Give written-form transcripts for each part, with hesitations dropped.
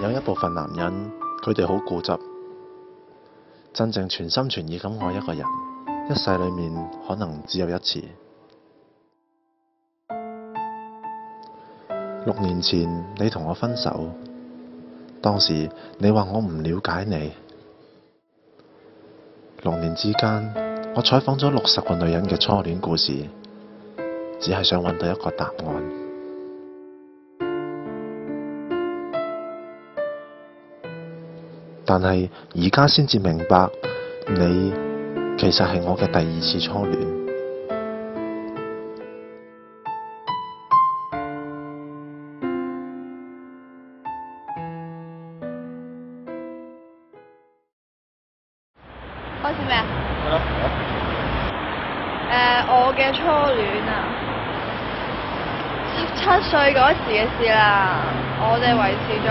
有一部分男人，佢哋好固執，真正全心全意咁愛一個人，一世裏面可能只有一次。6年前你同我分手，當時你話我唔了解你。6年之間，我採訪咗60個女人嘅初戀故事，只係想揾到一個答案。但係而家先至明白，你其實係我嘅第2次初戀。開始未啊？係咯。我嘅初戀啊，17歲嗰時嘅事啦，我哋維持咗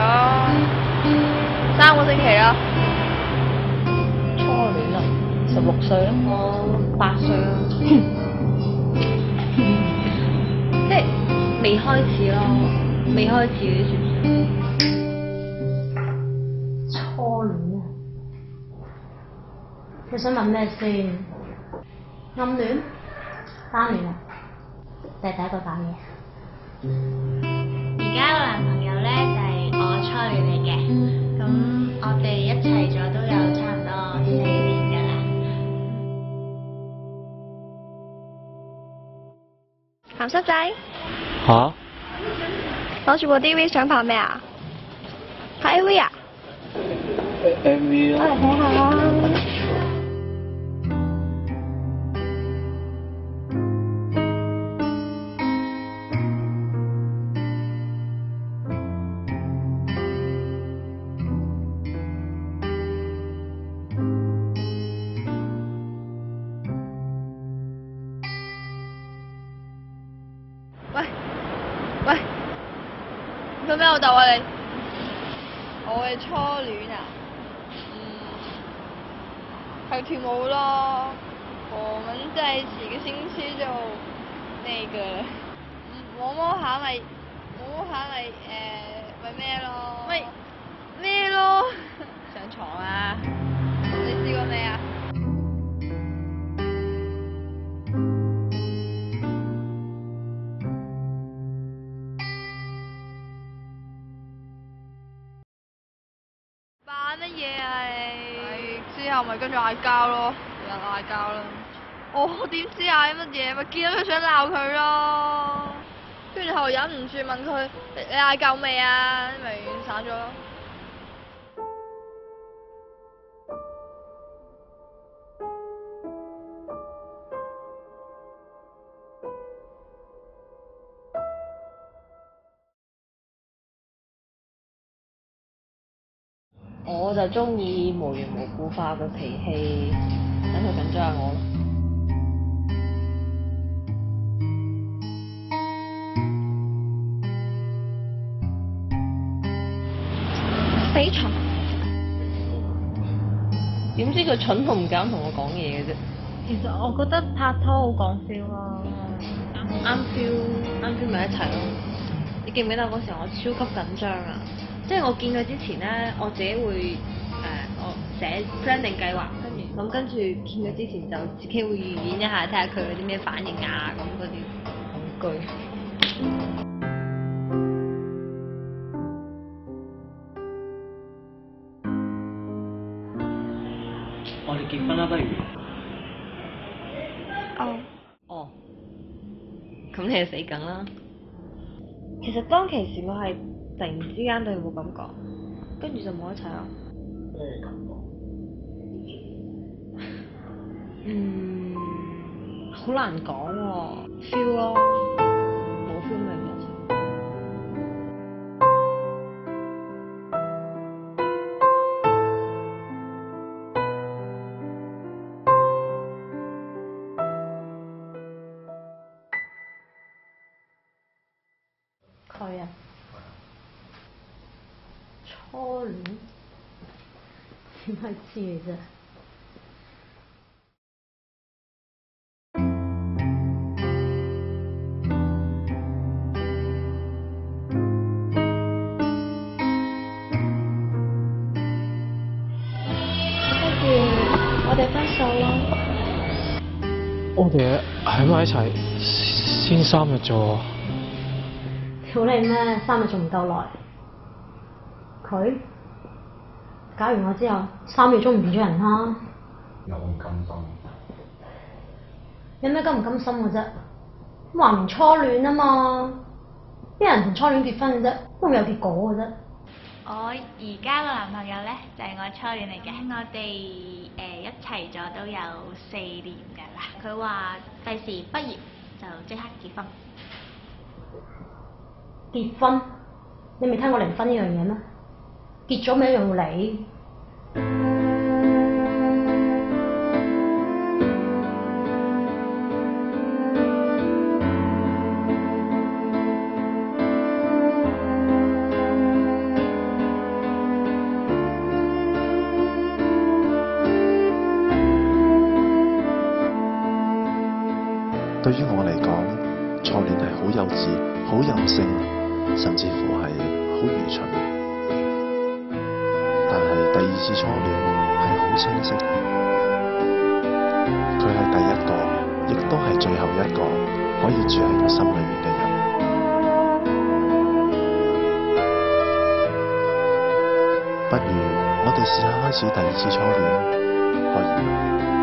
3個星期啦。初戀啊，16歲咯，我8歲咯，即係未開始咯，未開始嗰啲算唔算？初戀啊，你想問咩先？暗戀、單戀啊，定係第一個打嘅？而家個男朋友咧就係我初戀嚟嘅，咁我哋一齊咗都有差唔多4年㗎啦。鹹濕仔，吓？攞住部 DV 想拍咩啊？拍 AV 啊？MV 啊？嚟睇下。喂，做咩老豆啊你？我嘅初戀啊，係跳舞咯。我們在一起1個星期就那個摸摸下咪咩咯？咪咩咯？上床啊！你試過未啊？扮乜嘢啊你？之後咪跟住嗌交咯，有人嗌交啦。我點知嗌乜嘢？咪見到佢想鬧佢咯，跟住後忍唔住問佢：你嗌夠未啊？咪散咗咯。我就中意無緣無故化個脾氣，等佢緊張下我咯。死蠢！點知佢蠢到唔敢同我講嘢嘅啫。其實我覺得拍拖好講 feel 咯，啱 feel 咪一齊咯。你記唔記得嗰時候我超級緊張啊？即係我見佢之前咧，我自己會我寫 plan 定計劃，跟住見佢之前就自己會預演一下，睇下佢有啲咩反應啊，咁嗰啲恐懼。我哋結婚啦，不如？哦，咁你係死梗啦。其實當其時我係突然之間對佢冇感覺，跟住就冇一齊啦。咩感覺？好難講喎，feel 咯，冇 feel 咪唔一齊。佢啊，初戀點解知嘅啫？我哋分手啦。我哋喺埋一齊先3日啫喎。屌你咩？3日仲唔夠耐？佢搞完我之後，3月中唔見咗人啦。有咁甘心？有咩甘唔甘心嘅啫？話明初戀啊嘛，邊有人同初戀結婚嘅啫？都唔有結果嘅啫。我而家個男朋友呢，就係我初戀嚟嘅，我哋一齊咗都有4年㗎啦。佢話第時畢業就即刻結婚。結婚？你未聽過離婚呢樣嘢咩？結咗咪一樣要離。對於我嚟講，初戀係好幼稚、好任性，甚至乎係好愚蠢。但係第2次初戀係好清晰，佢係第一個，亦都係最後一個可以住喺我心裏面嘅人。不如我哋試下開始第2次初戀，可以嗎？